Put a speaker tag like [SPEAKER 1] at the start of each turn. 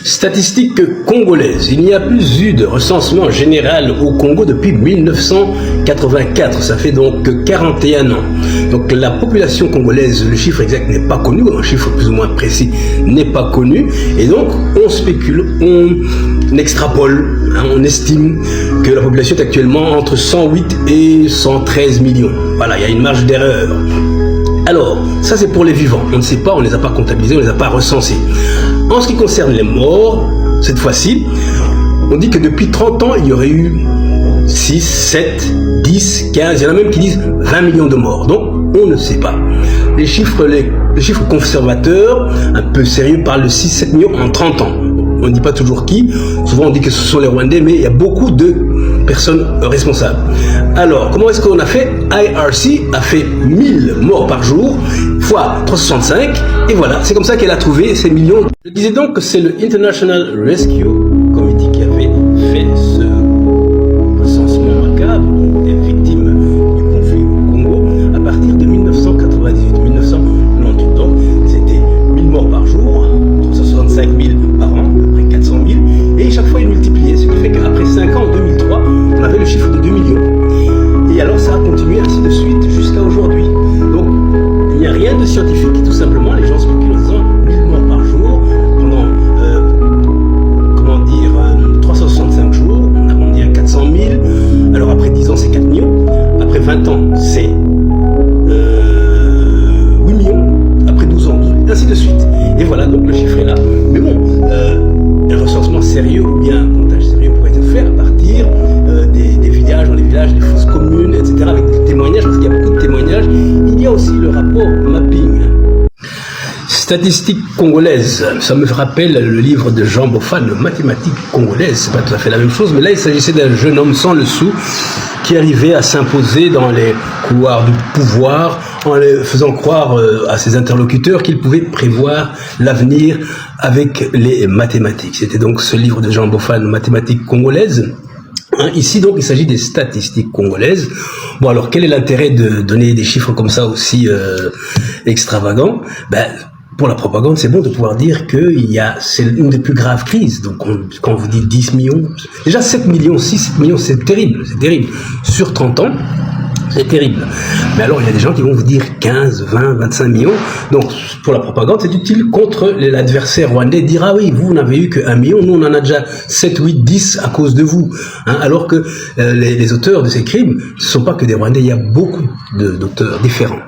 [SPEAKER 1] Statistiques congolaises. Il n'y a plus eu de recensement général au Congo depuis 1984. Ça fait donc 41 ans. Donc la population congolaise, le chiffre exact n'est pas connu, un chiffre plus ou moins précis n'est pas connu. Et donc on spécule, on extrapole, on estime que la population est actuellement entre 108 et 113 millions. Voilà, il y a une marge d'erreur. Alors, ça c'est pour les vivants. On ne sait pas, on ne les a pas comptabilisés, on ne les a pas recensés. En ce qui concerne les morts, cette fois-ci, on dit que depuis 30 ans, il y aurait eu 6, 7, 10, 15, il y en a même qui disent 20 millions de morts. Donc, on ne sait pas. Les chiffres conservateurs, un peu sérieux, parlent de 6-7 millions en 30 ans. On ne dit pas toujours qui. Souvent, on dit que ce sont les Rwandais, mais il y a beaucoup de personnes responsables. Alors, comment est-ce qu'on a fait? IRC a fait 1000 morts par jour, fois 365, et voilà, c'est comme ça qu'elle a trouvé ces millions. Je disais donc que c'est le International Rescue Committee qui avait fait ce recensement macabre des victimes du conflit au Congo à partir de 1998-1998. Donc, c'était 1000 morts par jour, 365 000 par an, à peu près 400 000, et chaque fois ils multipliaient, ce qui fait qu'après 5 ans, en 2003, on avait le chiffre de 2 millions. Et alors ça a continué ainsi de suite jusqu'à aujourd'hui. Donc il n'y a rien de scientifique, tout simplement les gens spéculent en disant 1000 morts par jour pendant 365 jours, on arrondit à 400 000, alors après 10 ans c'est 4 millions, après 20 ans c'est 8 millions, après 12 ans, ainsi de suite. Et voilà, donc le chiffre est là. Mais bon, un recensement sérieux ou bien un comptage sérieux pourrait être fait à partir des villages, dans les villages, des fosses communes, etc., avec des témoignages, parce qu'il y a beaucoup de témoignages. Il y a aussi le rapport mapping. Statistiques congolaises, ça me rappelle le livre de Jean Bofan, Mathématiques congolaises, c'est pas tout à fait la même chose, mais là il s'agissait d'un jeune homme sans le sou qui arrivait à s'imposer dans les couloirs du pouvoir en faisant croire à ses interlocuteurs qu'il pouvait prévoir l'avenir avec les mathématiques. C'était donc ce livre de Jean Bofan, Mathématiques congolaises. Ici, donc, il s'agit des statistiques congolaises. Bon, alors, quel est l'intérêt de donner des chiffres comme ça aussi extravagants? Pour la propagande, c'est bon de pouvoir dire que c'est une des plus graves crises. Donc, quand on vous dit 10 millions, déjà 7 millions, 7 millions, c'est terrible, Sur 30 ans, c'est terrible. Mais alors, il y a des gens qui vont vous dire 15, 20, 25 millions. Donc, pour la propagande, c'est utile contre l'adversaire rwandais. Dire, ah oui, vous n'avez eu que 1 million, nous on en a déjà 7, 8, 10 à cause de vous. Alors que les auteurs de ces crimes, ce ne sont pas que des Rwandais, il y a beaucoup d'auteurs différents.